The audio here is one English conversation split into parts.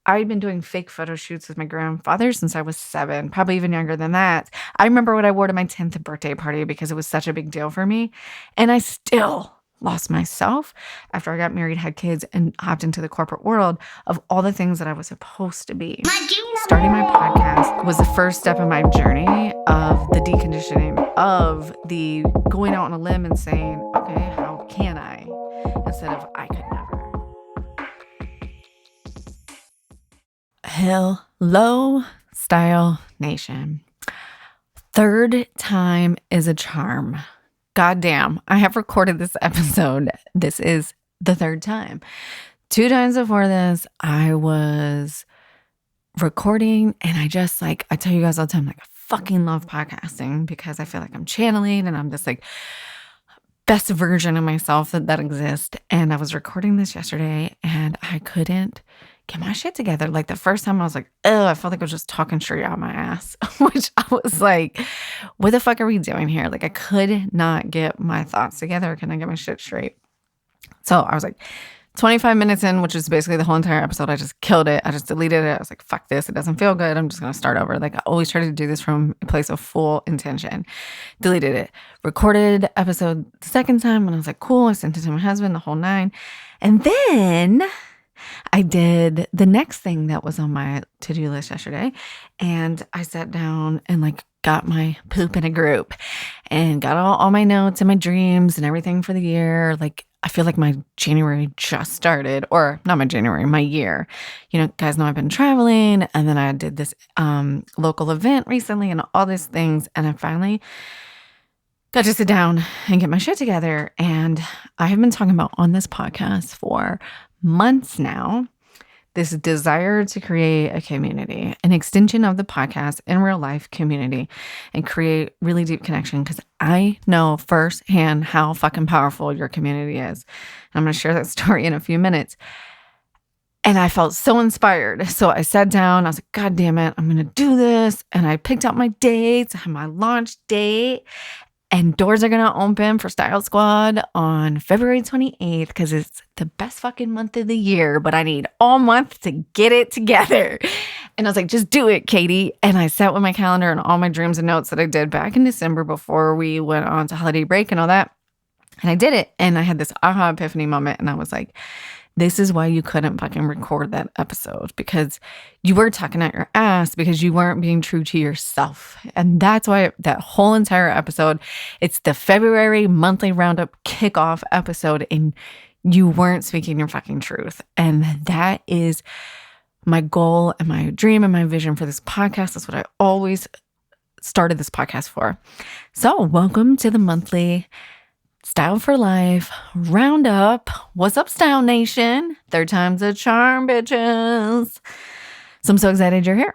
I've been doing fake photo shoots with my grandfather since I was 7, probably even younger than that. I remember what I wore to my 10th birthday party because it was such a big deal for me. And I still lost myself after I got married, had kids, and hopped into the corporate world of all the things that I was supposed to be. Starting my podcast was the first step in my journey of the deconditioning, of the going out on a limb and saying, okay, how can I? Instead of I could never. Hello, Style Nation. Third time is a charm. Goddamn, I have recorded this episode. This is the third time. 2 times before this, I was recording and I tell you guys all the time, I fucking love podcasting because I feel like I'm channeling and I'm this best version of myself that exists. And I was recording this yesterday and I couldn't get my shit together. The first time I was like, oh, I felt like I was just talking straight out my ass, which I was like, what the fuck are we doing here? I could not get my thoughts together. I couldn't get my shit straight. So I was like 25 minutes in, which is basically the whole entire episode. I just killed it. I just deleted it. I was like, fuck this. It doesn't feel good. I'm just going to start over. I always try to do this from a place of full intention. Deleted it. Recorded episode the second time and I was like, cool. I sent it to my husband, the whole 9. And then I did the next thing that was on my to-do list yesterday. And I sat down and got my poop in a group and got all my notes and my dreams and everything for the year. I feel like my January just started, or not my January, my year. Guys know I've been traveling and then I did this local event recently and all these things. And I finally got to sit down and get my shit together. And I have been talking about on this podcast for months now, this desire to create a community, an extension of the podcast in real life community, and create really deep connection because I know firsthand how fucking powerful your community is. And I'm going to share that story in a few minutes. And I felt so inspired. So I sat down, I was like, God damn it, I'm going to do this. And I picked out my dates, I had my launch date. And doors are going to open for Style Squad on February 28th because it's the best fucking month of the year, but I need all month to get it together. And I was like, just do it, Katie. And I sat with my calendar and all my dreams and notes that I did back in December before we went on to holiday break and all that. And I did it. And I had this aha epiphany moment. And I was like, this is why you couldn't fucking record that episode, because you were talking at your ass because you weren't being true to yourself. And that's why that whole entire episode, it's the February monthly roundup kickoff episode, and you weren't speaking your fucking truth. And that is my goal and my dream and my vision for this podcast. That's what I always started this podcast for. So welcome to the monthly Style for Life Roundup. What's up, Style Nation? Third time's a charm, bitches. So I'm so excited you're here.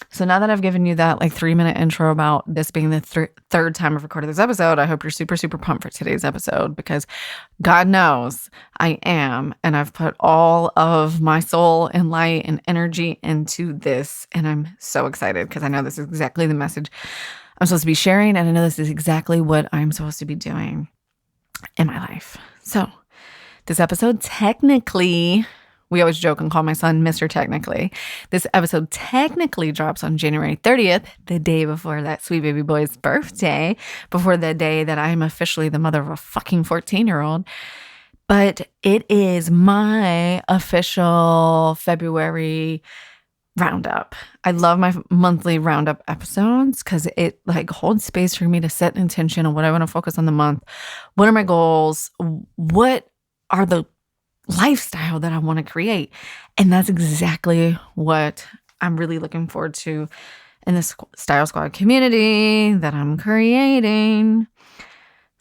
So now that I've given you that 3-minute intro about this being the third time I've recorded this episode, I hope you're super, super pumped for today's episode because God knows I am. And I've put all of my soul and light and energy into this. And I'm so excited because I know this is exactly the message I'm supposed to be sharing. And I know this is exactly what I'm supposed to be doing in my life. So this episode technically, we always joke and call my son Mr. Technically. This episode technically drops on January 30th, the day before that sweet baby boy's birthday, before the day that I am officially the mother of a fucking 14-year-old. But it is my official February roundup. I love my monthly roundup episodes because it holds space for me to set intention on what I want to focus on the month. What are my goals? What are the lifestyle that I want to create? And that's exactly what I'm really looking forward to in this Style Squad community that I'm creating.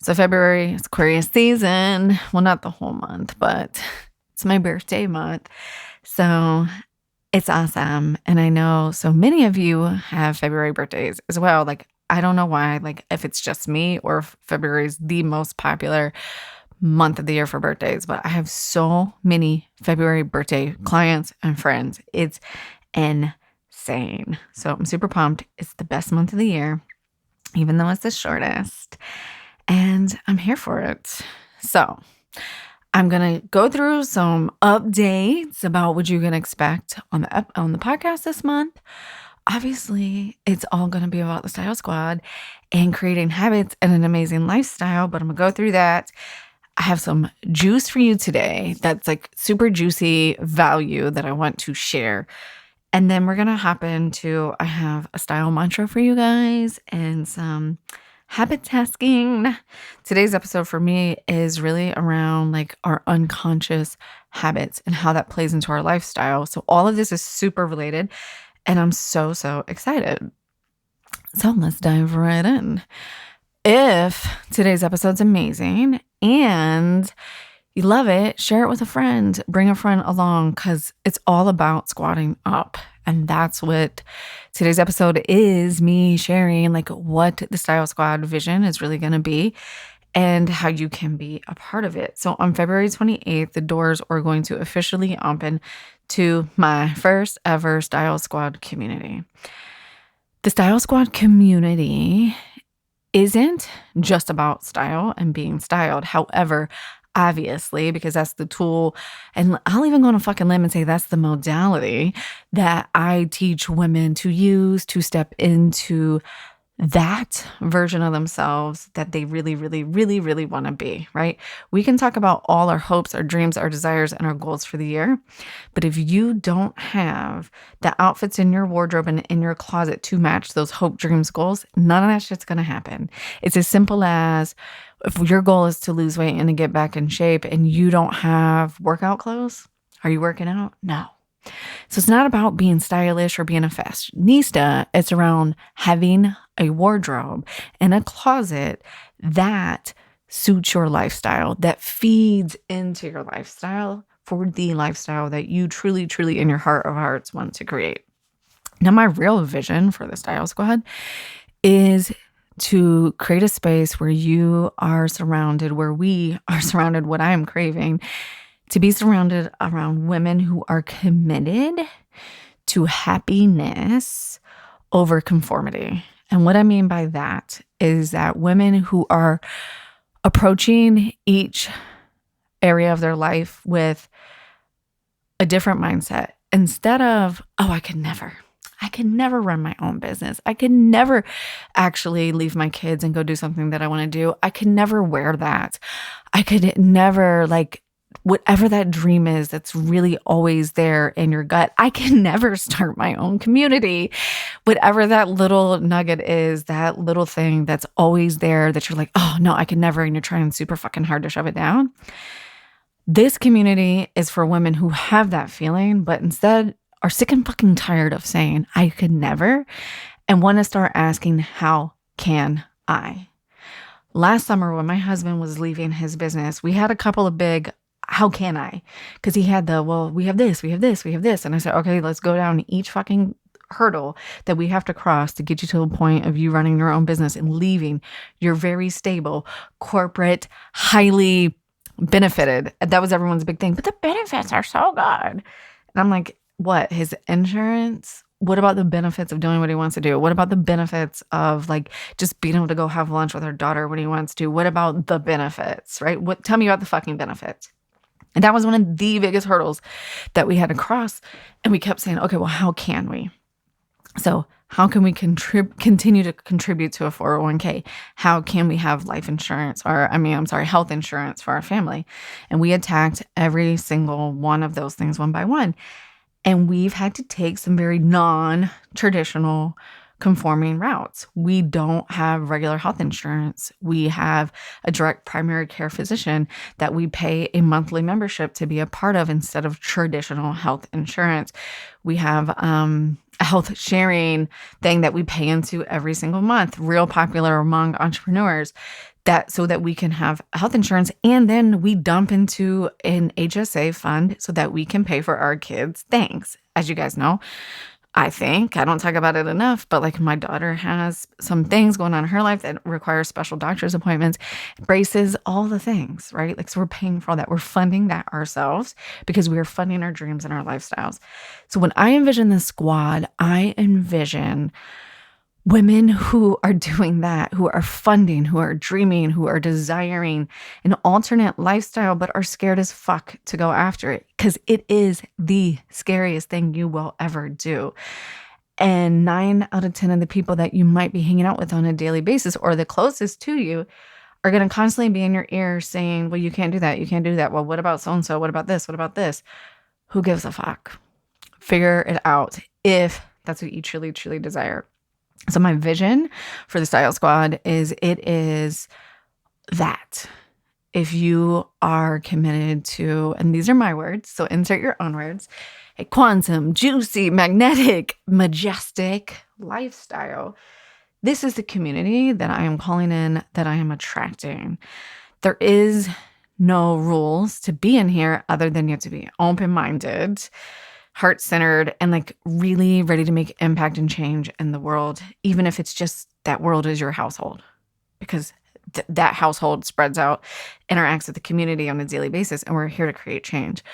So February, it's Aquarius season. Well, not the whole month, but it's my birthday month. So it's awesome. And I know so many of you have February birthdays as well. I don't know why, if it's just me or if February is the most popular month of the year for birthdays, but I have so many February birthday clients and friends. It's insane. So I'm super pumped. It's the best month of the year, even though it's the shortest. And I'm here for it. So I'm going to go through some updates about what you can expect on the podcast this month. Obviously, it's all going to be about the Style Squad and creating habits and an amazing lifestyle, but I'm going to go through that. I have some juice for you today that's like super juicy value that I want to share. And then we're going to hop into, I have a style mantra for you guys and some habit tasking. Today's episode for me is really around like our unconscious habits and how that plays into our lifestyle. So all of this is super related and I'm so excited. So let's dive right in. If today's episode's amazing and you love it, share it with a friend, bring a friend along because it's all about squatting up. And that's what today's episode is, me sharing like what the Style Squad vision is really going to be and how you can be a part of it. So on February 28th, the doors are going to officially open to my first ever Style Squad community. The Style Squad community isn't just about style and being styled. However, obviously, because that's the tool, and I'll even go on a fucking limb and say that's the modality that I teach women to use to step into that version of themselves that they really want to be, right? We can talk about all our hopes, our dreams, our desires, and our goals for the year. But if you don't have the outfits in your wardrobe and in your closet to match those hope, dreams, goals, none of that shit's going to happen. It's as simple as if your goal is to lose weight and to get back in shape and you don't have workout clothes, are you working out? No. So it's not about being stylish or being a fashionista. It's around having a wardrobe and a closet that suits your lifestyle, that feeds into your lifestyle for the lifestyle that you truly in your heart of hearts want to create. Now, my real vision for the Style Squad is to create a space where you are surrounded, where we are surrounded, what I am craving, to be surrounded around women who are committed to happiness over conformity. And what I mean by that is that women who are approaching each area of their life with a different mindset. Instead of, I could never run my own business. I could never actually leave my kids and go do something that I want to do. I could never wear that. I could never whatever that dream is that's really always there in your gut, I can never start my own community. Whatever that little nugget is, that little thing that's always there that you're like, oh no, I can never, and you're trying super fucking hard to shove it down. This community is for women who have that feeling, but instead are sick and fucking tired of saying, I could never, and want to start asking, how can I? Last summer when my husband was leaving his business, we had a couple of big how can I? Because he had we have this. And I said, okay, let's go down each fucking hurdle that we have to cross to get you to a point of you running your own business and leaving your very stable, corporate, highly benefited. That was everyone's big thing. But the benefits are so good. And I'm like, what? His insurance? What about the benefits of doing what he wants to do? What about the benefits of like just being able to go have lunch with our daughter when he wants to? What about the benefits, right? Tell me about the fucking benefits. And that was one of the biggest hurdles that we had to cross. And we kept saying, okay, well, how can we? So how can we continue to contribute to a 401k? How can we have life insurance health insurance for our family? And we attacked every single one of those things one by one. And we've had to take some very non-traditional conforming routes. We don't have regular health insurance. We have a direct primary care physician that we pay a monthly membership to be a part of instead of traditional health insurance. We have a health sharing thing that we pay into every single month, real popular among entrepreneurs, so that we can have health insurance. And then we dump into an HSA fund so that we can pay for our kids' things. As you guys know, I don't talk about it enough, but like my daughter has some things going on in her life that require special doctor's appointments, braces, all the things, right? Like, so we're paying for all that. We're funding that ourselves because we are funding our dreams and our lifestyles. So when I envision the squad, I envision women who are doing that, who are funding, who are dreaming, who are desiring an alternate lifestyle, but are scared as fuck to go after it because it is the scariest thing you will ever do. And 9 out of 10 of the people that you might be hanging out with on a daily basis or the closest to you are going to constantly be in your ear saying, well, you can't do that. You can't do that. Well, what about so-and-so? What about this? What about this? Who gives a fuck? Figure it out if that's what you truly, truly desire. So my vision for the Style Squad is that if you are committed to, and these are my words, so insert your own words, a quantum, juicy, magnetic, majestic lifestyle, this is the community that I am calling in, that I am attracting. There is no rules to be in here other than you have to be open-minded, heart-centered, and like really ready to make impact and change in the world, even if it's just that world is your household, because that household spreads out, interacts with the community on a daily basis, and we're here to create change.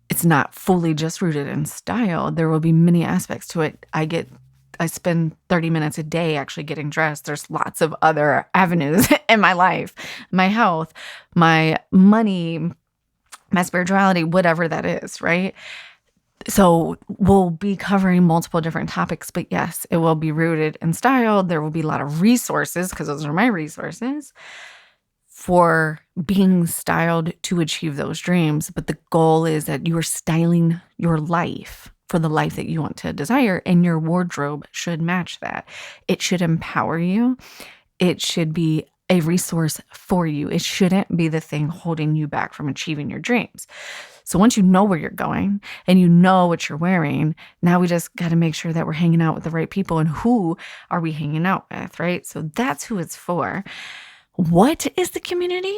It's not fully just rooted in style. There will be many aspects to it. I spend 30 minutes a day actually getting dressed. There's lots of other avenues in my life, my health, my money, my spirituality, whatever that is, right? So we'll be covering multiple different topics, but yes, it will be rooted in style. There will be a lot of resources, because those are my resources, for being styled to achieve those dreams. But the goal is that you are styling your life for the life that you want to desire, and your wardrobe should match that. It should empower you. It should be a resource for you. It shouldn't be the thing holding you back from achieving your dreams. So once you know where you're going and you know what you're wearing, now we just got to make sure that we're hanging out with the right people. And who are we hanging out with, right? So that's who it's for. What is the community?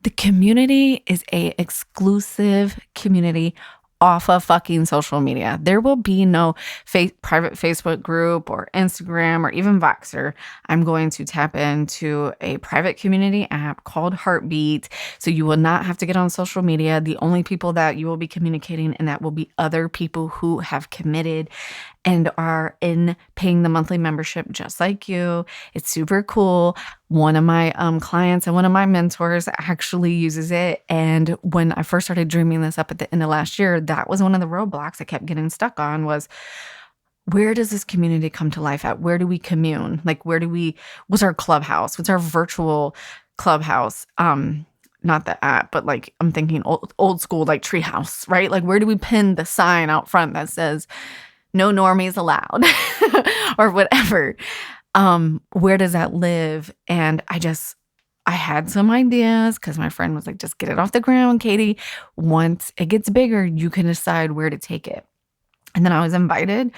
The community is a exclusive community off of fucking social media. There will be no private Facebook group or Instagram or even Voxer. I'm going to tap into a private community app called Heartbeat. So you will not have to get on social media. The only people that you will be communicating, and that will be other people who have committed and are in paying the monthly membership just like you. It's super cool. One of my clients and one of my mentors actually uses it. And when I first started dreaming this up at the end of last year, that was one of the roadblocks I kept getting stuck on, was where does this community come to life at? Where do we commune? Like, what's our clubhouse? What's our virtual clubhouse? Not the app, but like I'm thinking old school, like treehouse, right? Like, where do we pin the sign out front that says, no normies allowed or whatever? Where does that live? And I had some ideas, because my friend was like, just get it off the ground, Katie. Once it gets bigger, you can decide where to take it. And then I was invited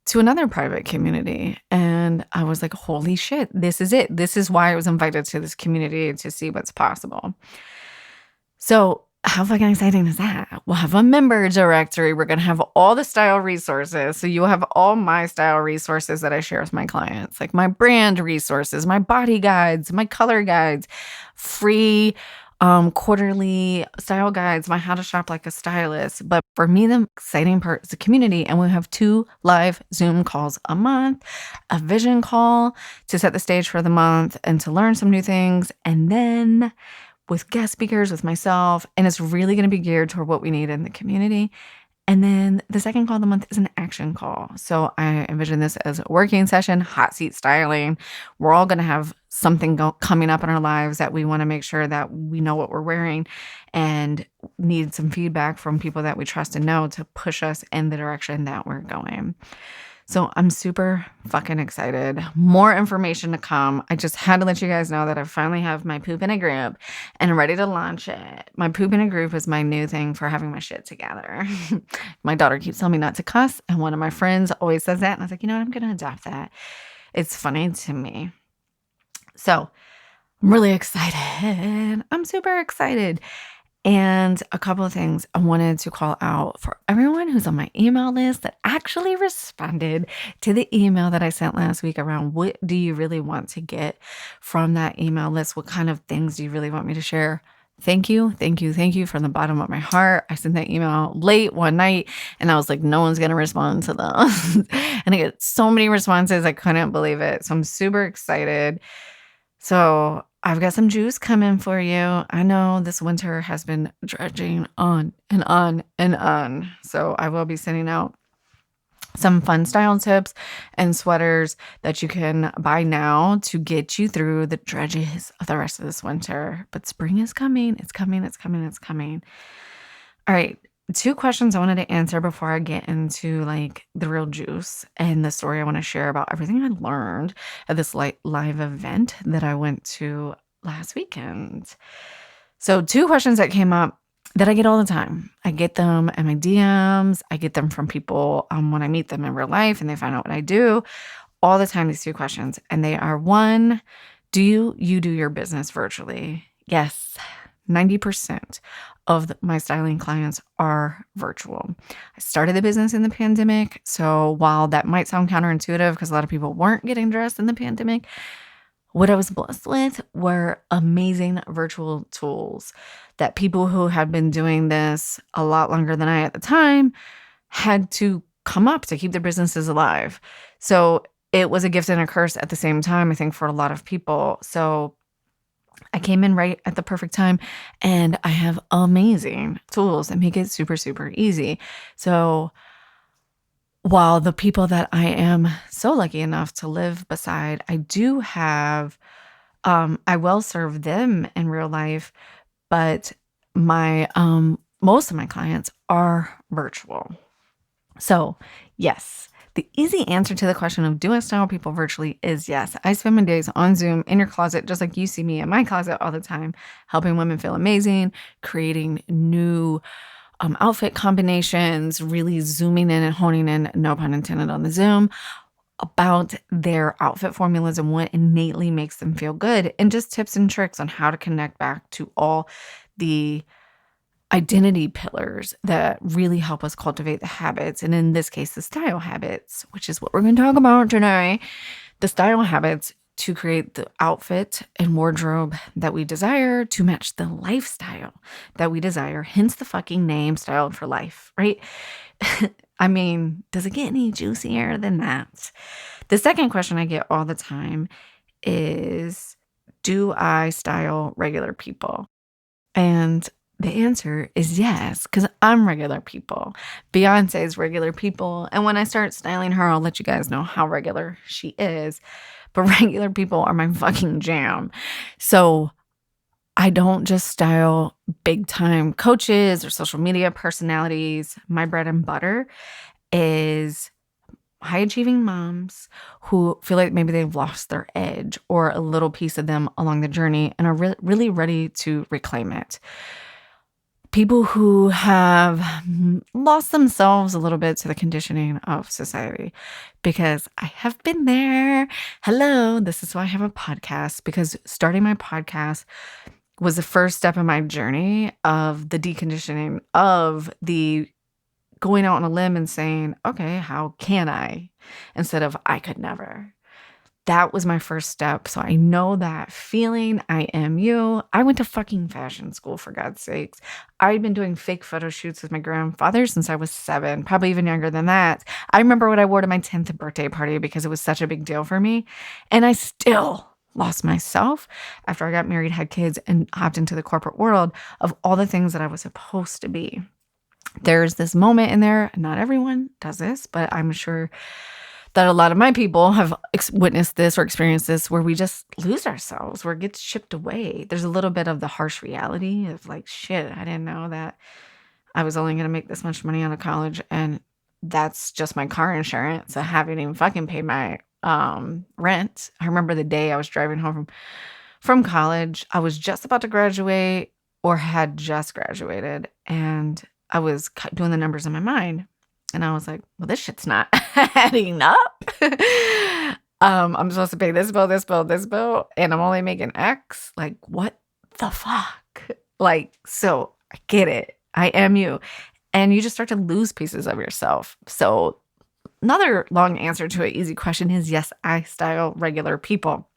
to another private community, and I was like, holy shit, this is it. This is why I was invited to this community, to see what's possible. So how fucking exciting is that? We'll have a member directory. We're going to have all the style resources. So you'll have all my style resources that I share with my clients, like my brand resources, my body guides, my color guides, free quarterly style guides, my how to shop like a stylist. But for me, the exciting part is the community. And we have 2 live Zoom calls a month, a vision call to set the stage for the month and to learn some new things. And then with guest speakers, with myself, and it's really going to be geared toward what we need in the community. And then the second call of the month is an action call. So I envision this as a working session, hot seat styling. We're all going to have something coming up in our lives that we want to make sure that we know what we're wearing, and need some feedback from people that we trust and know to push us in the direction that we're going. So I'm super fucking excited. More information to come. I just had to let you guys know that I finally have my poop in a group and I'm ready to launch it. My poop in a group is my new thing for having my shit together. My daughter keeps telling me not to cuss, and one of my friends always says that. And I was like, you know what? I'm going to adopt that. It's funny to me. So I'm really excited. I'm super excited. And a couple of things I wanted to call out for everyone who's on my email list that actually responded to the email that I sent last week around what do you really want to get from that email list? What kind of things do you really want me to share? Thank you, thank you, thank you from the bottom of my heart. I sent that email late one night and I was like, no one's going to respond to this. And I get so many responses. I couldn't believe it. So I'm super excited. So I've got some juice coming for you. I know this winter has been dredging on and on and on. So I will be sending out some fun style tips and sweaters that you can buy now to get you through the dredges of the rest of this winter. But spring is coming. It's coming. It's coming. It's coming. All right. 2 questions I wanted to answer before I get into like the real juice and the story I want to share about everything I learned at this live event that I went to last weekend. So 2 questions that came up that I get all the time. I get them in my DMs. I get them from people when I meet them in real life and they find out what I do. All the time, these 2 questions. And they are, 1, do you do your business virtually? Yes. 90% of my styling clients are virtual. I started the business in the pandemic. So while that might sound counterintuitive because a lot of people weren't getting dressed in the pandemic, what I was blessed with were amazing virtual tools that people who had been doing this a lot longer than I at the time had to come up to keep their businesses alive. So it was a gift and a curse at the same time, I think, for a lot of people. So I came in right at the perfect time and I have amazing tools that make it super, super easy. So while the people that I am so lucky enough to live beside, I do have, I will serve them in real life, but my, most of my clients are virtual. So yes, the easy answer to the question of do I style people virtually is yes. I spend my days on Zoom in your closet, just like you see me in my closet all the time, helping women feel amazing, creating new outfit combinations, really zooming in and honing in, no pun intended on the Zoom, about their outfit formulas and what innately makes them feel good, and just tips and tricks on how to connect back to all the identity pillars that really help us cultivate the habits. And in this case, the style habits, which is what we're going to talk about today, the style habits to create the outfit and wardrobe that we desire to match the lifestyle that we desire. Hence the fucking name, Styled for Life, right? I mean, does it get any juicier than that? The second question I get all the time is, do I style regular people? And the answer is yes, because I'm regular people. Beyonce is regular people. And when I start styling her, I'll let you guys know how regular she is. But regular people are my fucking jam. So I don't just style big time coaches or social media personalities. My bread and butter is high achieving moms who feel like maybe they've lost their edge or a little piece of them along the journey and are really ready to reclaim it. People who have lost themselves a little bit to the conditioning of society, because I have been there. Hello, this is why I have a podcast, because starting my podcast was the first step in my journey of the deconditioning of the going out on a limb and saying, okay, how can I? Instead of I could never. That was my first step. So I know that feeling. I am you. I went to fucking fashion school, for God's sakes. I've been doing fake photo shoots with my grandfather since I was 7, probably even younger than that. I remember what I wore to my 10th birthday party because it was such a big deal for me. And I still lost myself after I got married, had kids, and hopped into the corporate world of all the things that I was supposed to be. There's this moment in there. Not everyone does this, but I'm sure that a lot of my people have witnessed this or experienced this, where we just lose ourselves, where it gets chipped away. There's a little bit of the harsh reality of like, shit, I didn't know that I was only going to make this much money out of college. And that's just my car insurance. I haven't even fucking paid my rent. I remember the day I was driving home from college. I was just about to graduate or had just graduated. And I was doing the numbers in my mind. And I was like, well, this shit's not adding up. I'm supposed to pay this bill, this bill, this bill, and I'm only making X. Like, what the fuck? Like, so I get it. I am you. And you just start to lose pieces of yourself. So another long answer to an easy question is yes, I style regular people.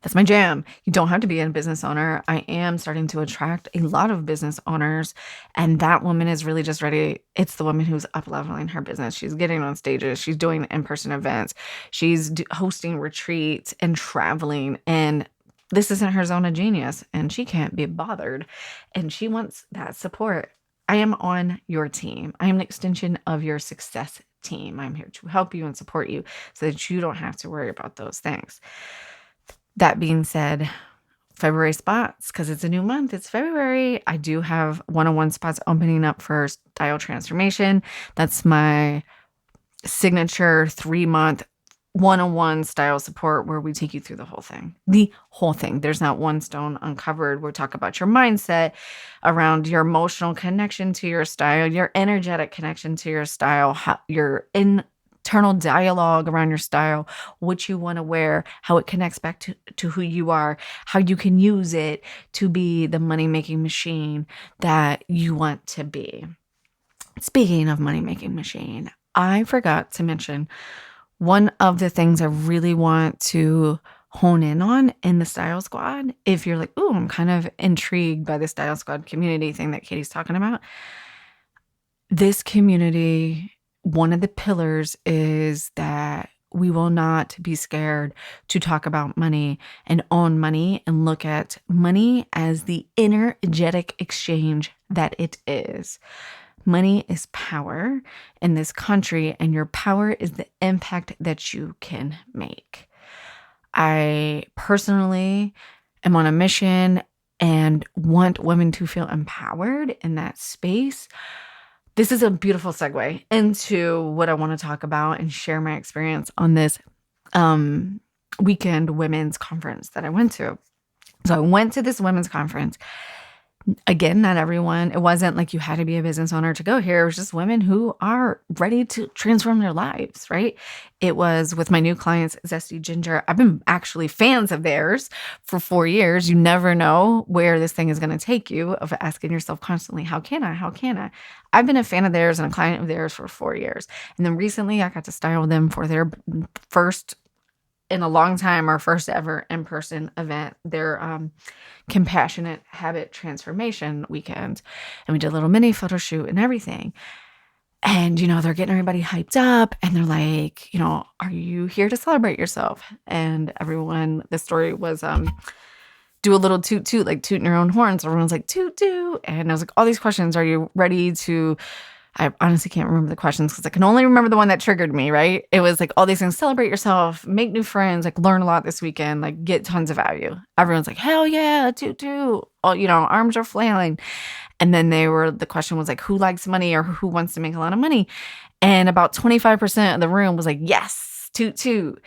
That's my jam. You don't have to be a business owner. I am starting to attract a lot of business owners, and that woman is really just ready. It's the woman who's up-leveling her business. She's getting on stages. She's doing in-person events. She's hosting retreats and traveling, and this isn't her zone of genius, and she can't be bothered, and she wants that support. I am on your team. I am an extension of your success team. I'm here to help you and support you so that you don't have to worry about those things. That being said, February spots, because it's a new month. It's February. I do have one-on-one spots opening up for style transformation. That's my signature 3-month one-on-one style support where we take you through the whole thing. The whole thing. There's not one stone uncovered. We'll talk about your mindset around your emotional connection to your style, your energetic connection to your style, how your internal dialogue around your style, what you want to wear, how it connects back to who you are, how you can use it to be the money-making machine that you want to be. Speaking of money-making machine, I forgot to mention one of the things I really want to hone in on in the Style Squad. If you're like, ooh, I'm kind of intrigued by the Style Squad community thing that Katie's talking about. This community, one of the pillars is that we will not be scared to talk about money and own money and look at money as the energetic exchange that it is. Money is power in this country, and your power is the impact that you can make. I personally am on a mission and want women to feel empowered in that space. This is a beautiful segue into what I want to talk about and share my experience on this weekend women's conference that I went to. So I went to this women's conference. Again, not everyone. It wasn't like you had to be a business owner to go here. It was just women who are ready to transform their lives, right? It was with my new clients, Zesty Ginger. I've been actually fans of theirs for 4 years. You never know where this thing is going to take you, of asking yourself constantly, how can I? How can I? I've been a fan of theirs and a client of theirs for 4 years. And then recently I got to style them for their first in a long time, our first ever in-person event, their compassionate habit transformation weekend. And we did a little mini photo shoot and everything. And, they're getting everybody hyped up and they're like, are you here to celebrate yourself? And everyone, the story was, do a little toot toot, like tooting your own horns. Everyone's like, toot toot. And I was like, all these questions, are you ready to, I honestly can't remember the questions because I can only remember the one that triggered me, right? It was like all these things, celebrate yourself, make new friends, like learn a lot this weekend, like get tons of value. Everyone's like, hell yeah, toot toot. All, arms are flailing. And then the question was like, who likes money or who wants to make a lot of money? And about 25% of the room was like, yes, toot toot.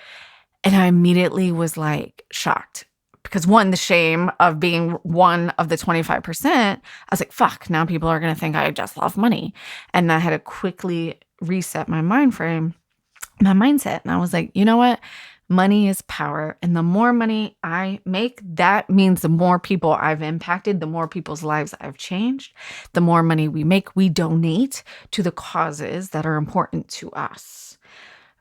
And I immediately was like shocked. Because one, the shame of being one of the 25%, I was like, fuck, now people are going to think I just love money. And I had to quickly reset my mindset. And I was like, you know what? Money is power. And the more money I make, that means the more people I've impacted, the more people's lives I've changed. The more money we make, we donate to the causes that are important to us.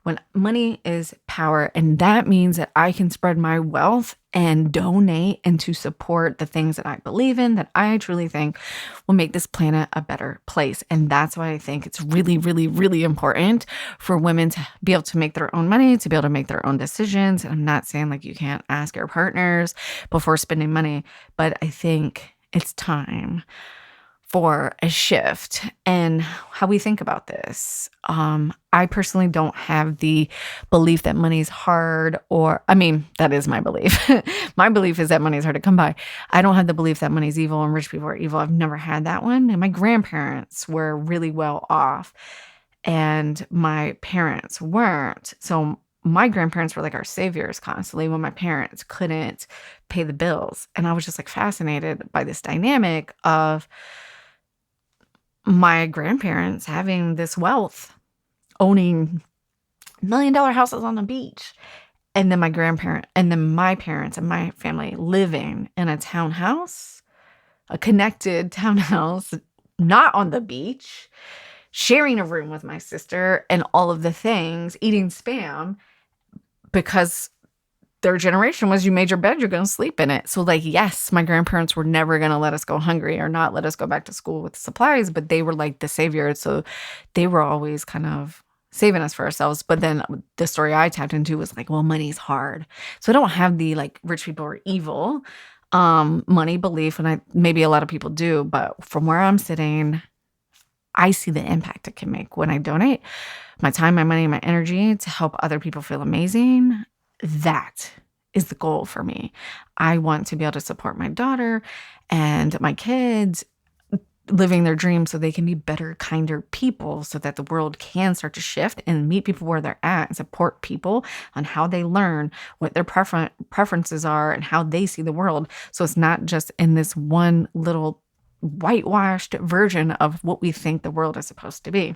When money is power, and that means that I can spread my wealth and donate and to support the things that I believe in, that I truly think will make this planet a better place. And that's why I think it's really, really, really important for women to be able to make their own money, to be able to make their own decisions. And I'm not saying like you can't ask your partners before spending money, but I think it's time for a shift in how we think about this. I personally don't have the belief that money's hard, that is my belief. My belief is that money's hard to come by. I don't have the belief that money's evil and rich people are evil. I've never had that one. And my grandparents were really well off and my parents weren't. So my grandparents were like our saviors constantly when my parents couldn't pay the bills. And I was just like fascinated by this dynamic of my grandparents having this wealth, owning $1 million houses on the beach. And then my parents and my family living in a townhouse, a connected townhouse, not on the beach, sharing a room with my sister and all of the things, eating Spam because their generation was you made your bed, you're going to sleep in it. So like, yes, my grandparents were never going to let us go hungry or not let us go back to school with supplies, but they were like the savior. So they were always kind of saving us for ourselves. But then the story I tapped into was like, well, money's hard. So I don't have the like rich people are evil money belief. And maybe a lot of people do, but from where I'm sitting, I see the impact it can make when I donate my time, my money, my energy to help other people feel amazing. That is the goal for me. I want to be able to support my daughter and my kids living their dreams so they can be better, kinder people so that the world can start to shift and meet people where they're at and support people on how they learn, what their preferences are and how they see the world. So it's not just in this one little whitewashed version of what we think the world is supposed to be.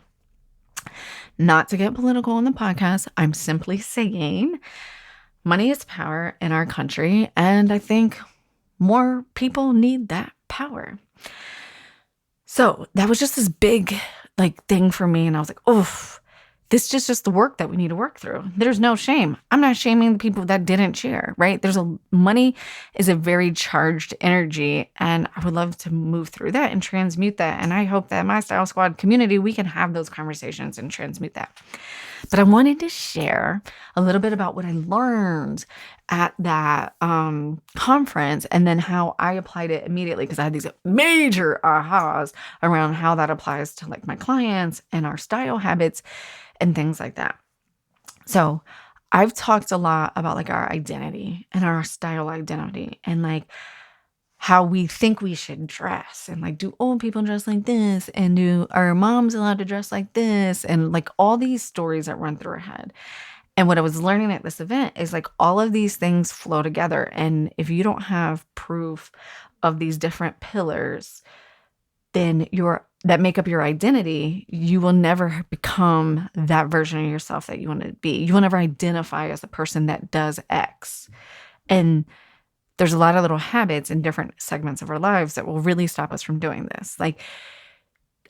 Not to get political on the podcast, I'm simply saying money is power in our country, and I think more people need that power. So that was just this big like thing for me, and I was like, oh, this is just the work that we need to work through. There's no shame. I'm not shaming the people that didn't cheer, right? Money is a very charged energy, and I would love to move through that and transmute that. And I hope that my Style Squad community, we can have those conversations and transmute that. But I wanted to share a little bit about what I learned at that conference and then how I applied it immediately, because I had these major ahas around how that applies to like my clients and our style habits and things like that. So I've talked a lot about like our identity and our style identity and like how we think we should dress and like, do old people dress like this? And do our moms allowed to dress like this? And like all these stories that run through our head. And what I was learning at this event is like all of these things flow together. And if you don't have proof of these different pillars, then that make up your identity, you will never become that version of yourself that you want to be. You will never identify as the person that does X. And there's a lot of little habits in different segments of our lives that will really stop us from doing this. Like,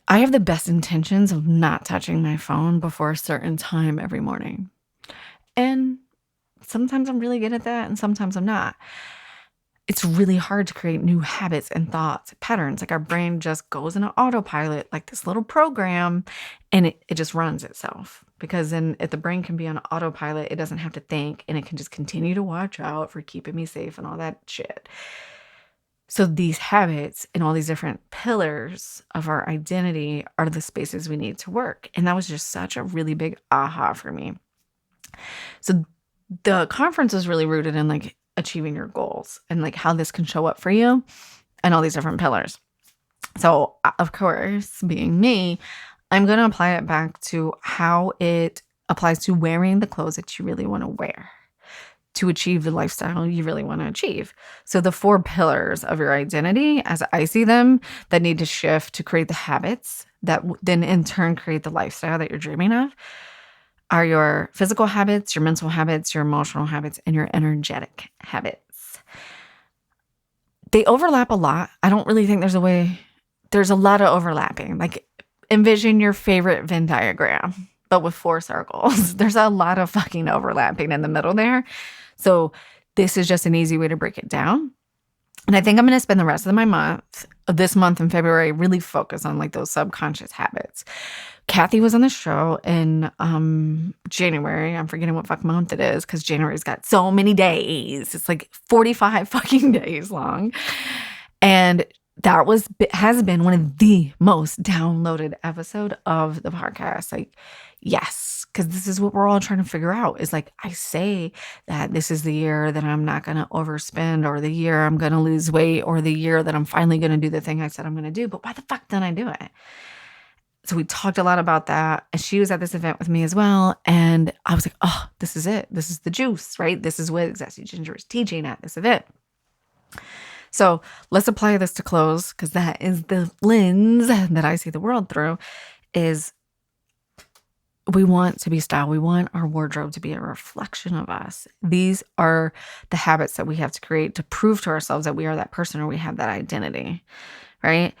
I have the best intentions of not touching my phone before a certain time every morning. And sometimes I'm really good at that, and sometimes I'm not. It's really hard to create new habits and thoughts, patterns. Like our brain just goes in an autopilot, like this little program, and it just runs itself. Because then if the brain can be on autopilot, it doesn't have to think, and it can just continue to watch out for keeping me safe and all that shit. So these habits and all these different pillars of our identity are the spaces we need to work. And that was just such a really big aha for me. So the conference was really rooted in like achieving your goals and like how this can show up for you and all these different pillars. So of course, being me, I'm going to apply it back to how it applies to wearing the clothes that you really want to wear to achieve the lifestyle you really want to achieve. So the 4 pillars of your identity, as I see them, that need to shift to create the habits that then in turn create the lifestyle that you're dreaming of are your physical habits, your mental habits, your emotional habits, and your energetic habits. They overlap a lot. I don't really think there's a lot of overlapping. Like envision your favorite Venn diagram, but with 4 circles. There's a lot of fucking overlapping in the middle there. So this is just an easy way to break it down. And I think I'm going to spend the rest of this month in February, really focus on like those subconscious habits. Kathy was on the show in January. I'm forgetting what fuck month it is because January's got so many days. It's like 45 fucking days long. And that has been one of the most downloaded episode of the podcast. Like, yes, because this is what we're all trying to figure out is like, I say that this is the year that I'm not going to overspend or the year I'm going to lose weight or the year that I'm finally going to do the thing I said I'm going to do. But why the fuck didn't I do it? So we talked a lot about that. And she was at this event with me as well. And I was like, oh, this is it. This is the juice, right? This is what Zesty Ginger is teaching at this event. So let's apply this to clothes because that is the lens that I see the world through is we want to be styled. We want our wardrobe to be a reflection of us. These are the habits that we have to create to prove to ourselves that we are that person or we have that identity, right?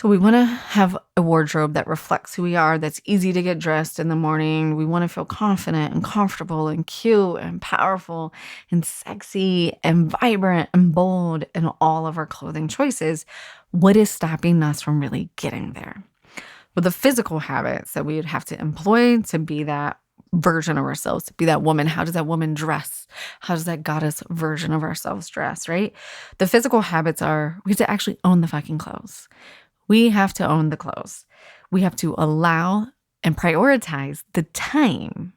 So we want to have a wardrobe that reflects who we are, that's easy to get dressed in the morning. We want to feel confident and comfortable and cute and powerful and sexy and vibrant and bold in all of our clothing choices. What is stopping us from really getting there? Well, the physical habits that we would have to employ to be that version of ourselves, to be that woman. How does that woman dress? How does that goddess version of ourselves dress, right? The physical habits are we have to actually own the fucking clothes. We have to own the clothes. We have to allow and prioritize the time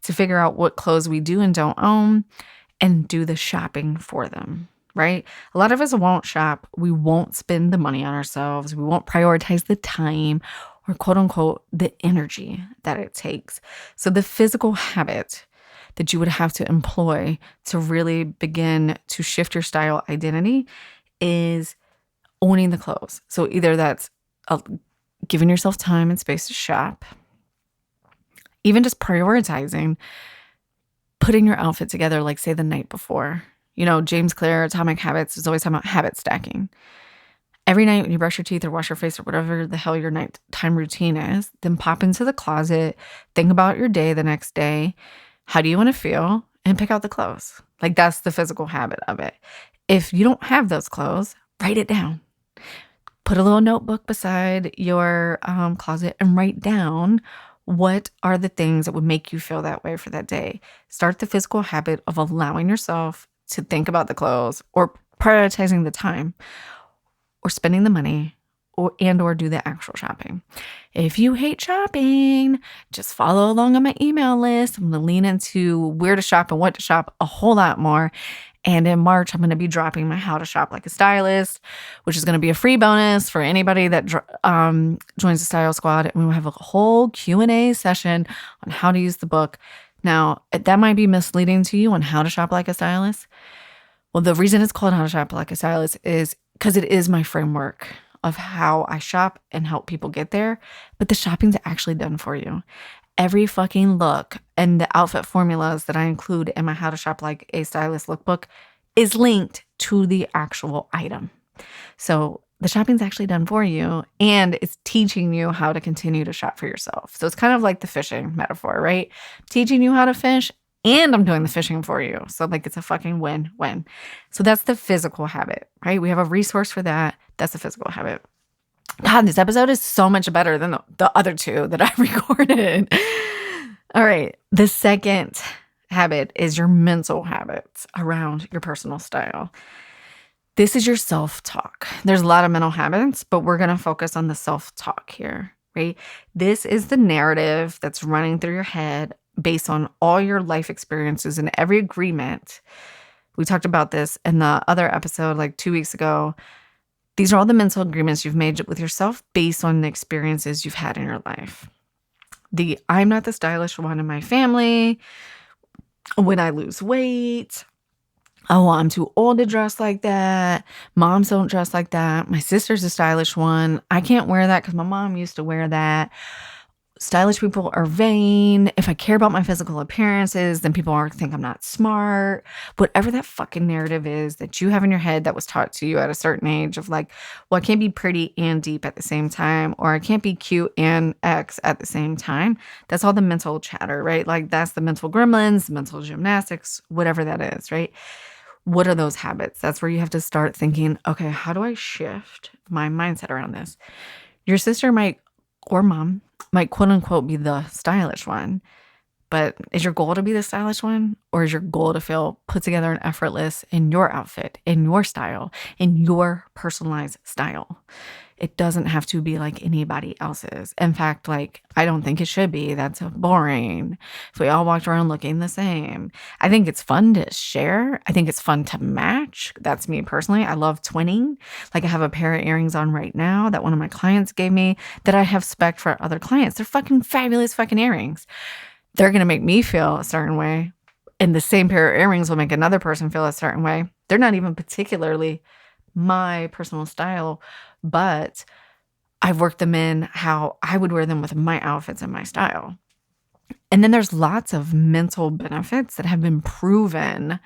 to figure out what clothes we do and don't own and do the shopping for them, right? A lot of us won't shop. We won't spend the money on ourselves. We won't prioritize the time or quote unquote, the energy that it takes. So the physical habit that you would have to employ to really begin to shift your style identity is owning the clothes. So either that's giving yourself time and space to shop, even just prioritizing putting your outfit together, like say the night before. You know, James Clear, Atomic Habits, is always talking about habit stacking. Every night when you brush your teeth or wash your face or whatever the hell your nighttime routine is, then pop into the closet, think about your day the next day. How do you want to feel? And pick out the clothes. Like that's the physical habit of it. If you don't have those clothes, write it down. Put a little notebook beside your closet and write down what are the things that would make you feel that way for that day. Start the physical habit of allowing yourself to think about the clothes or prioritizing the time or spending the money or do the actual shopping. If you hate shopping, just follow along on my email list. I'm going to lean into where to shop and what to shop a whole lot more. And in March, I'm going to be dropping my How to Shop Like a Stylist, which is going to be a free bonus for anybody that joins the Style Squad. And we'll have a whole Q&A session on how to use the book. Now, that might be misleading to you on how to shop like a stylist. Well, the reason it's called How to Shop Like a Stylist is because it is my framework of how I shop and help people get there. But the shopping's actually done for you. Every fucking look and the outfit formulas that I include in my How to Shop Like a Stylist lookbook is linked to the actual item. So the shopping's actually done for you and it's teaching you how to continue to shop for yourself. So it's kind of like the fishing metaphor, right? Teaching you how to fish and I'm doing the fishing for you. So like it's a fucking win-win. So that's the physical habit, right? We have a resource for that. That's the physical habit. God, this episode is so much better than the other two that I recorded. All right. The second habit is your mental habits around your personal style. This is your self-talk. There's a lot of mental habits, but we're going to focus on the self-talk here, right? This is the narrative that's running through your head based on all your life experiences and every agreement. We talked about this in the other episode like 2 weeks ago. These are all the mental agreements you've made with yourself based on the experiences you've had in your life. I'm not the stylish one in my family. When I lose weight, oh, I'm too old to dress like that. Moms don't dress like that. My sister's a stylish one. I can't wear that because my mom used to wear that. Stylish people are vain. If I care about my physical appearances, then people think I'm not smart. Whatever that fucking narrative is that you have in your head that was taught to you at a certain age of like, well, I can't be pretty and deep at the same time, or I can't be cute and X at the same time. That's all the mental chatter, right? Like that's the mental gremlins, mental gymnastics, whatever that is, right? What are those habits? That's where you have to start thinking, okay, how do I shift my mindset around this? Your sister or mom might quote unquote be the stylish one, but is your goal to be the stylish one? Or is your goal to feel put together and effortless in your outfit, in your style, in your personalized style? It doesn't have to be like anybody else's. In fact, like, I don't think it should be. That's boring. If we all walked around looking the same. I think it's fun to share. I think it's fun to match. That's me personally. I love twinning. Like I have a pair of earrings on right now that one of my clients gave me that I have spec'd for other clients. They're fucking fabulous fucking earrings. They're going to make me feel a certain way. And the same pair of earrings will make another person feel a certain way. They're not even particularly my personal style, but I've worked them in how I would wear them with my outfits and my style. And then there's lots of mental benefits that have been proven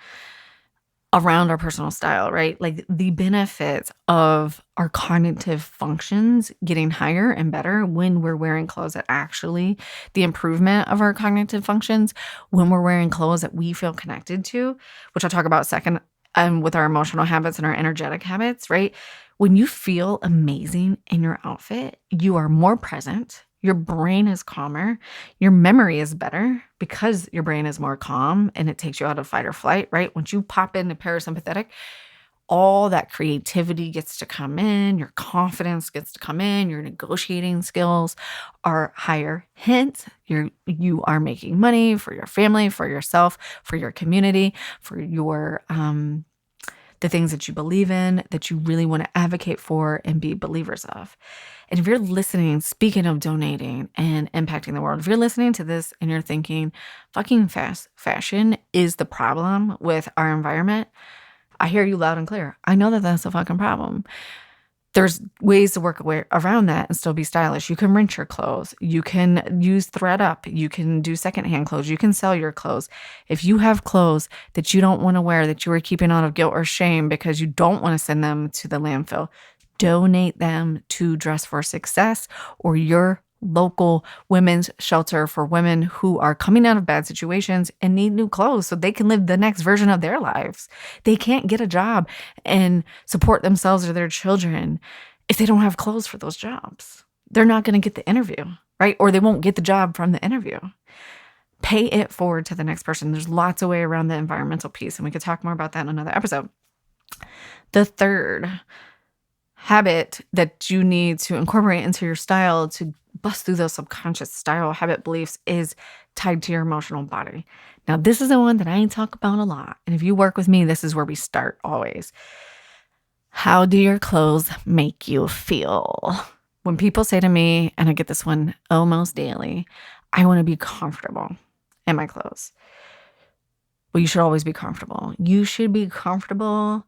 around our personal style, right? Like the benefits of our cognitive functions getting higher and better when we're wearing clothes that actually, the improvement of our cognitive functions when we're wearing clothes that we feel connected to, which I'll talk about second, with our emotional habits and our energetic habits, right? When you feel amazing in your outfit, you are more present. Your brain is calmer. Your memory is better because your brain is more calm and it takes you out of fight or flight, right? Once you pop into parasympathetic, all that creativity gets to come in, your confidence gets to come in, your negotiating skills are higher. Hence, you are making money for your family, for yourself, for your community, for your the things that you believe in, that you really want to advocate for and be believers of. And if you're listening, speaking of donating and impacting the world, if you're listening to this and you're thinking, fucking fast fashion is the problem with our environment, I hear you loud and clear. I know that that's a fucking problem. There's ways to work around that and still be stylish. You can rent your clothes. You can use ThreadUp. You can do secondhand clothes. You can sell your clothes. If you have clothes that you don't want to wear, that you are keeping out of guilt or shame because you don't want to send them to the landfill, donate them to Dress for Success or your local women's shelter for women who are coming out of bad situations and need new clothes so they can live the next version of their lives. They can't get a job and support themselves or their children if they don't have clothes for those jobs. They're not going to get the interview, right? Or they won't get the job from the interview. Pay it forward to the next person. There's lots of way around the environmental piece, and we could talk more about that in another episode. The third habit that you need to incorporate into your style to bust through those subconscious style habit beliefs is tied to your emotional body. Now, this is the one that I ain't talk about a lot. And if you work with me, this is where we start always. How do your clothes make you feel? When people say to me, and I get this one almost daily, I want to be comfortable in my clothes. Well, you should always be comfortable. You should be comfortable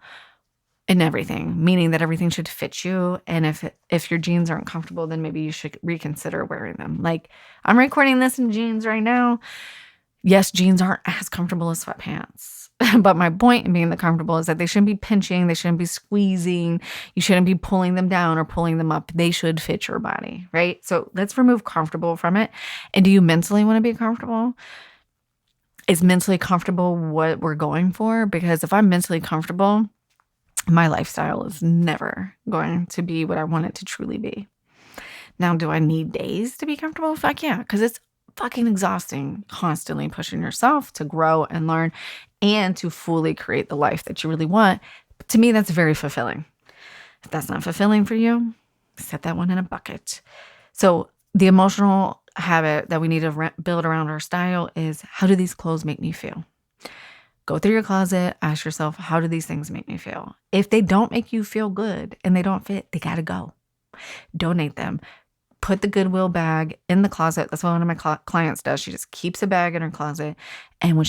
in everything, meaning that everything should fit you. And if your jeans aren't comfortable, then maybe you should reconsider wearing them. Like, I'm recording this in jeans right now. Yes, jeans aren't as comfortable as sweatpants. But my point in being the comfortable is that they shouldn't be pinching. They shouldn't be squeezing. You shouldn't be pulling them down or pulling them up. They should fit your body, right? So let's remove comfortable from it. And do you mentally want to be comfortable? Is mentally comfortable what we're going for? Because if I'm mentally comfortable, my lifestyle is never going to be what I want it to truly be. Now, do I need days to be comfortable? Fuck yeah, because it's fucking exhausting constantly pushing yourself to grow and learn and to fully create the life that you really want. But to me, that's very fulfilling. If that's not fulfilling for you, set that one in a bucket. So the emotional habit that we need to build around our style is, how do these clothes make me feel? Go through your closet, ask yourself, how do these things make me feel? If they don't make you feel good and they don't fit, they got to go. Donate them. Put the Goodwill bag in the closet. That's what one of my clients does. She just keeps a bag in her closet. And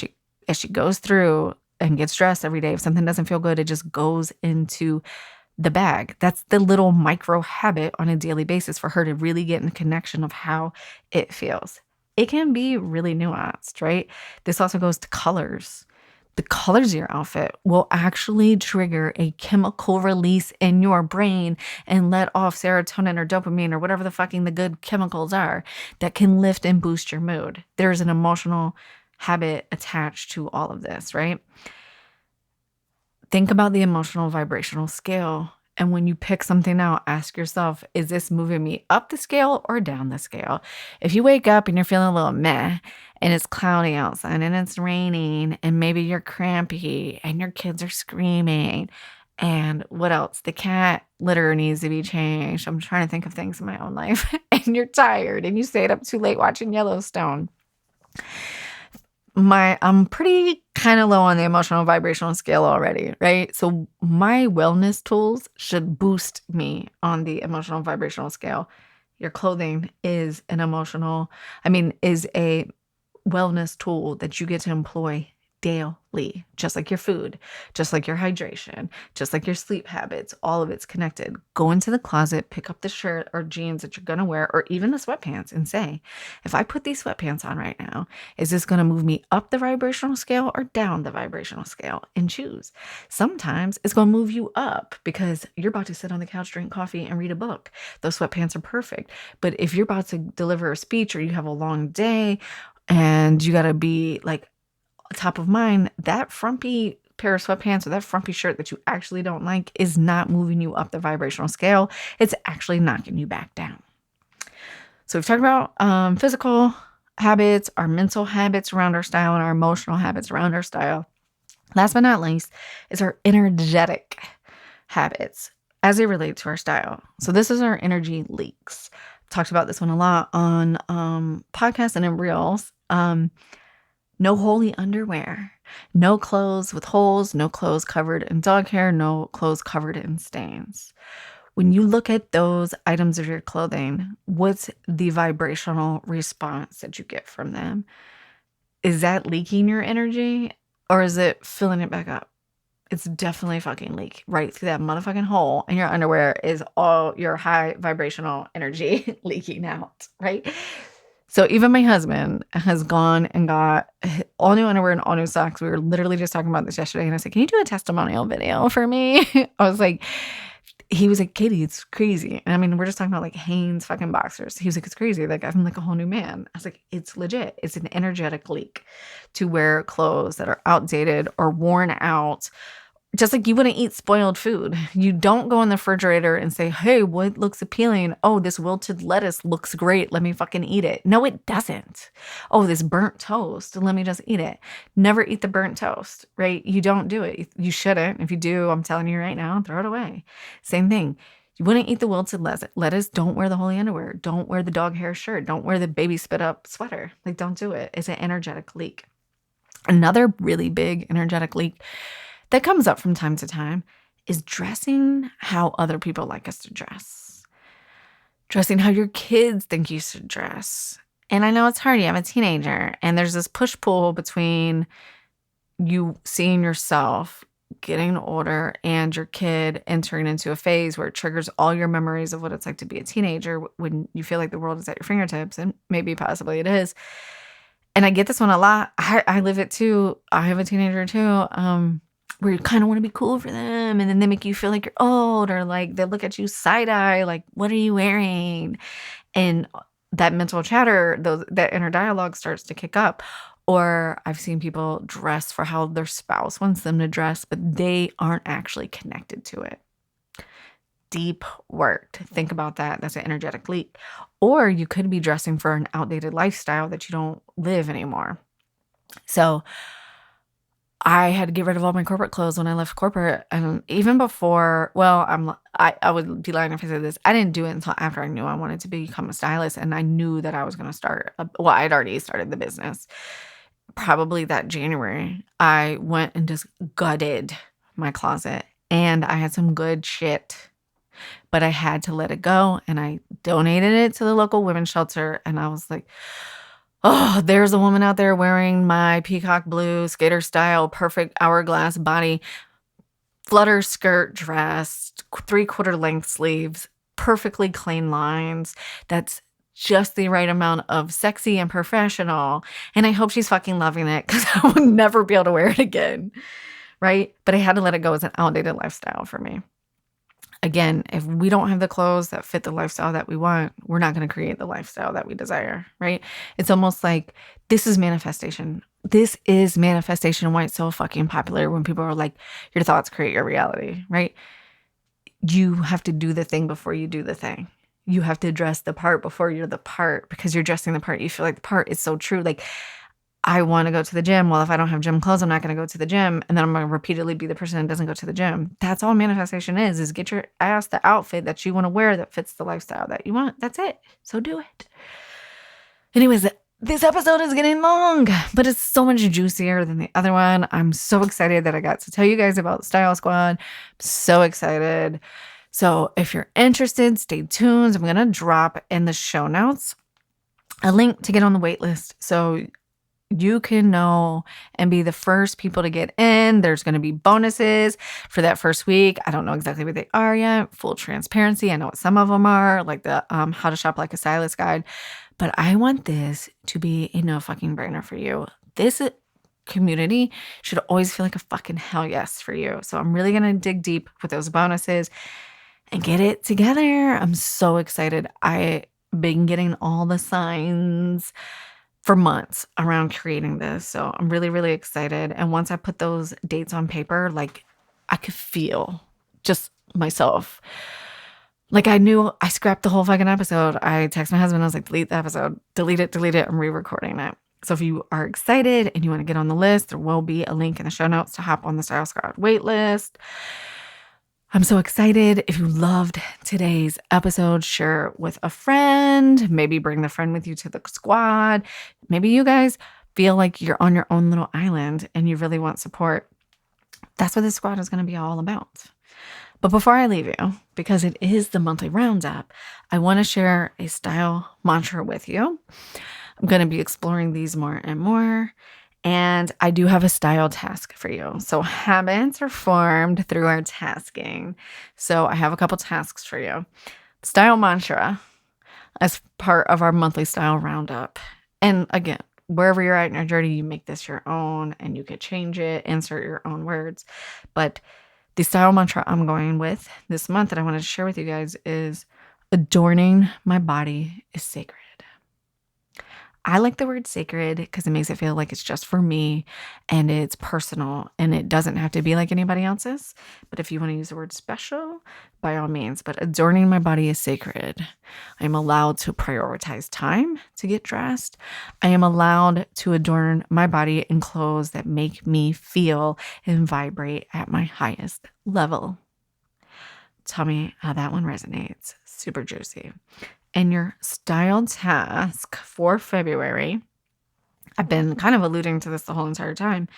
as she goes through and gets dressed every day, if something doesn't feel good, it just goes into the bag. That's the little micro habit on a daily basis for her to really get in connection of how it feels. It can be really nuanced, right? This also goes to colors. The colors of your outfit will actually trigger a chemical release in your brain and let off serotonin or dopamine or whatever the good chemicals are that can lift and boost your mood. There's an emotional habit attached to all of this, right? Think about the emotional vibrational scale. And when you pick something out, ask yourself, is this moving me up the scale or down the scale? If you wake up and you're feeling a little meh and it's cloudy outside and it's raining and maybe you're crampy and your kids are screaming and what else? The cat litter needs to be changed. I'm trying to think of things in my own life. And you're tired and you stayed up too late watching Yellowstone. I'm pretty kind of low on the emotional vibrational scale already, right? So my wellness tools should boost me on the emotional vibrational scale. Your clothing is is a wellness tool that you get to employ daily, just like your food, just like your hydration, just like your sleep habits. All of it's connected. Go into the closet, pick up the shirt or jeans that you're going to wear, or even the sweatpants, and say, if I put these sweatpants on right now, is this going to move me up the vibrational scale or down the vibrational scale? And choose. Sometimes it's going to move you up because you're about to sit on the couch, drink coffee, and read a book. Those sweatpants are perfect. But if you're about to deliver a speech or you have a long day and you got to be like top of mind, that frumpy pair of sweatpants or that frumpy shirt that you actually don't like is not moving you up the vibrational scale. It's actually knocking you back down. So we've talked about physical habits, our mental habits around our style, and our emotional habits around our style. Last but not least is our energetic habits as they relate to our style. So this is our energy leaks. Talked about this one a lot on podcasts and in reels. No holey underwear, no clothes with holes, no clothes covered in dog hair, no clothes covered in stains. When you look at those items of your clothing, what's the vibrational response that you get from them? Is that leaking your energy or is it filling it back up? It's definitely fucking leak right through that motherfucking hole, and your underwear is all your high vibrational energy leaking out, right? So even my husband has gone and got all new underwear and all new socks. We were literally just talking about this yesterday, and I said, can you do a testimonial video for me? I was like, he was like, Katie, it's crazy. And I mean, we're just talking about like Hanes fucking boxers. He was like, it's crazy. Like, I'm like a whole new man. I was like, it's legit. It's an energetic leak to wear clothes that are outdated or worn out. Just like you wouldn't eat spoiled food. You don't go in the refrigerator and say, hey, what looks appealing? Oh, this wilted lettuce looks great. Let me fucking eat it. No, it doesn't. Oh, this burnt toast. Let me just eat it. Never eat the burnt toast, right? You don't do it. You shouldn't. If you do, I'm telling you right now, throw it away. Same thing. You wouldn't eat the wilted lettuce. Don't wear the holy underwear. Don't wear the dog hair shirt. Don't wear the baby spit up sweater. Like, don't do it. It's an energetic leak. Another really big energetic leak that comes up from time to time is dressing how other people like us to dress. Dressing how your kids think you should dress. And I know it's hard. I'm a teenager. And there's this push-pull between you seeing yourself getting older and your kid entering into a phase where it triggers all your memories of what it's like to be a teenager when you feel like the world is at your fingertips. And maybe possibly it is. And I get this one a lot. I live it too. I have a teenager too. Where you kind of want to be cool for them, and then they make you feel like you're old, or like they look at you side-eye, like, what are you wearing? And that mental chatter, that inner dialogue starts to kick up. Or I've seen people dress for how their spouse wants them to dress, but they aren't actually connected to it. Deep work to think about that. That's an energetic leak. Or you could be dressing for an outdated lifestyle that you don't live anymore. So I had to get rid of all my corporate clothes when I left corporate. And even before, well, I would be lying if I said this. I didn't do it until after I knew I wanted to become a stylist. And I knew that I was going to start. I'd already started the business. Probably that January, I went and just gutted my closet. And I had some good shit. But I had to let it go. And I donated it to the local women's shelter. And I was like, oh, there's a woman out there wearing my peacock blue skater style, perfect hourglass body, flutter skirt dress, 3/4 length sleeves, perfectly clean lines. That's just the right amount of sexy and professional. And I hope she's fucking loving it because I would never be able to wear it again. Right? But I had to let it go as an outdated lifestyle for me. Again, if we don't have the clothes that fit the lifestyle that we want, we're not going to create the lifestyle that we desire, right? It's almost like this is manifestation. This is manifestation. Why it's so fucking popular when people are like, your thoughts create your reality, right? You have to do the thing before you do the thing. You have to dress the part before you're the part, because you're dressing the part. You feel like the part. It's so true. Like, I want to go to the gym. Well, if I don't have gym clothes, I'm not going to go to the gym. And then I'm going to repeatedly be the person that doesn't go to the gym. That's all manifestation is get your ass the outfit that you want to wear that fits the lifestyle that you want. That's it. So do it. Anyways, this episode is getting long, but it's so much juicier than the other one. I'm so excited that I got to tell you guys about Style Squad. I'm so excited. So if you're interested, stay tuned. I'm going to drop in the show notes a link to get on the wait list. So you can know and be the first people to get in. There's going to be bonuses for that first week. I don't know exactly what they are yet. Full transparency. I know what some of them are, like the How to Shop Like a Stylist guide. But I want this to be a no fucking brainer for you. This community should always feel like a fucking hell yes for you. So I'm really going to dig deep with those bonuses and get it together. I'm so excited. I've been getting all the signs for months around creating this. So I'm really, really excited. And once I put those dates on paper, like I could feel just myself. Like I knew I scrapped the whole fucking episode. I texted my husband. I was like, delete the episode, delete it. I'm re-recording it. So if you are excited and you want to get on the list, there will be a link in the show notes to hop on the Style Squad wait list. I'm so excited. If you loved today's episode, share it with a friend. Maybe bring the friend with you to the squad. Maybe you guys feel like you're on your own little island and you really want support. That's what this squad is going to be all about. But before I leave you, because it is the monthly roundup, I want to share a style mantra with you. I'm going to be exploring these more and more. And I do have a style task for you. So habits are formed through our tasking. So I have a couple tasks for you. Style mantra as part of our monthly style roundup. And again, wherever you're at in your journey, you make this your own and you could change it, insert your own words. But the style mantra I'm going with this month that I wanted to share with you guys is adorning my body is sacred. I like the word sacred because it makes it feel like it's just for me and it's personal and it doesn't have to be like anybody else's. But if you want to use the word special, by all means. But adorning my body is sacred. I am allowed to prioritize time to get dressed. I am allowed to adorn my body in clothes that make me feel and vibrate at my highest level. Tell me how that one resonates. Super juicy. And your style task for February, I've been kind of alluding to this the whole entire time,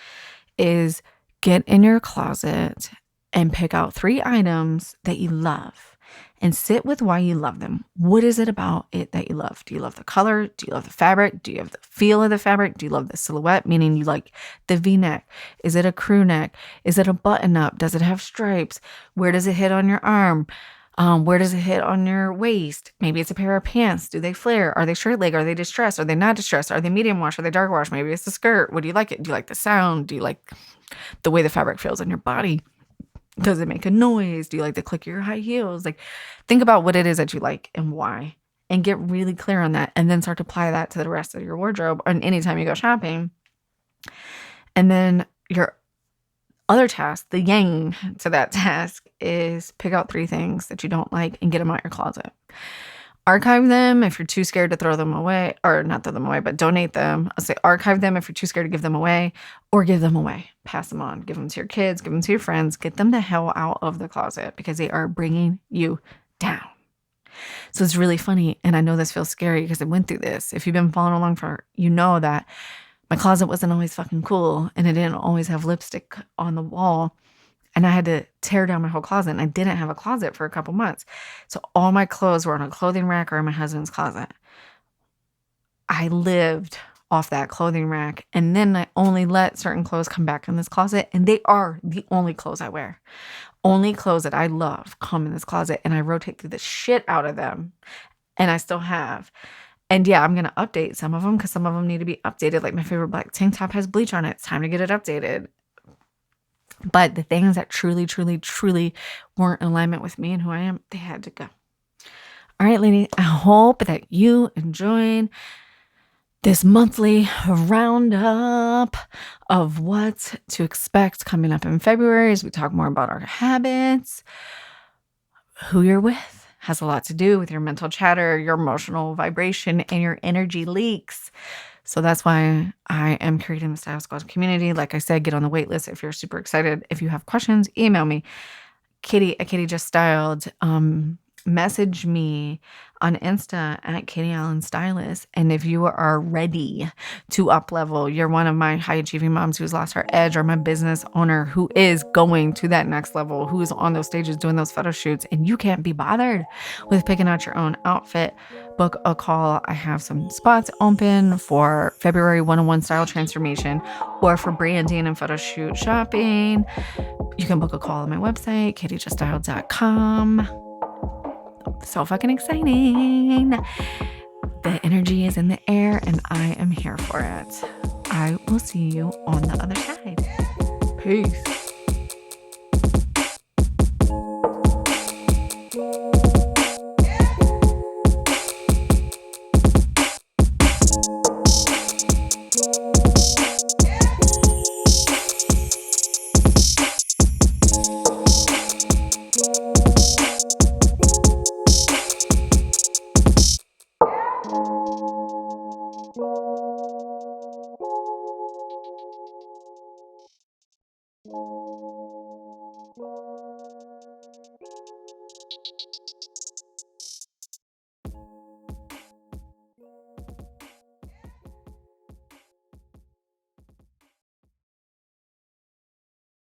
is get in your closet and pick out 3 items that you love and sit with why you love them. What is it about it that you love? Do you love the color? Do you love the fabric? Do you have the feel of the fabric? Do you love the silhouette, meaning you like the V-neck? Is it a crew neck? Is it a button-up? Does it have stripes? Where does it hit on your arm? Where does it hit on your waist? Maybe it's a pair of pants. Do they flare? Are they straight leg? Are they distressed? Are they not distressed? Are they medium wash? Are they dark wash? Maybe it's the skirt. What do you like it? Do you like the sound? Do you like the way the fabric feels on your body? Does it make a noise? Do you like the click of your high heels? Like, think about what it is that you like and why, and get really clear on that, and then start to apply that to the rest of your wardrobe and anytime you go shopping. And then your other task, the yang to that task, is pick out 3 things that you don't like and get them out your closet. Archive them if you're too scared to throw them away, or not throw them away, but donate them. I'll say archive them if you're too scared to give them away, or give them away. Pass them on. Give them to your kids, give them to your friends. Get them the hell out of the closet because they are bringing you down. So it's really funny, and I know this feels scary because I went through this. If you've been following along you know that my closet wasn't always fucking cool, and it didn't always have lipstick on the wall, and I had to tear down my whole closet, and I didn't have a closet for a couple months. So all my clothes were on a clothing rack or in my husband's closet. I lived off that clothing rack, and then I only let certain clothes come back in this closet, and they are the only clothes I wear. Only clothes that I love come in this closet, and I rotate through the shit out of them, and I still have. And yeah, I'm going to update some of them because some of them need to be updated. Like my favorite black tank top has bleach on it. It's time to get it updated. But the things that truly, truly, truly weren't in alignment with me and who I am, they had to go. All right, lady, I hope that you enjoyed this monthly roundup of what to expect coming up in February as we talk more about our habits. Who you're with has a lot to do with your mental chatter, your emotional vibration, and your energy leaks. So that's why I am creating the Style Squad community. Like I said, get on the wait list if you're super excited. If you have questions, email me, Katie at Katie Just Styled. message me on Insta at Katie Allen Stylist. And if you are ready to up level, you're one of my high achieving moms who's lost her edge, or my business owner who is going to that next level, who is on those stages doing those photo shoots, and you can't be bothered with picking out your own outfit, book a call. I have some spots open for February 101 style transformation or for branding and photo shoot shopping. You can book a call on my website, katiejustdialed.com. So fucking exciting. The energy is in the air and I am here for it. I will see you on the other side. Peace.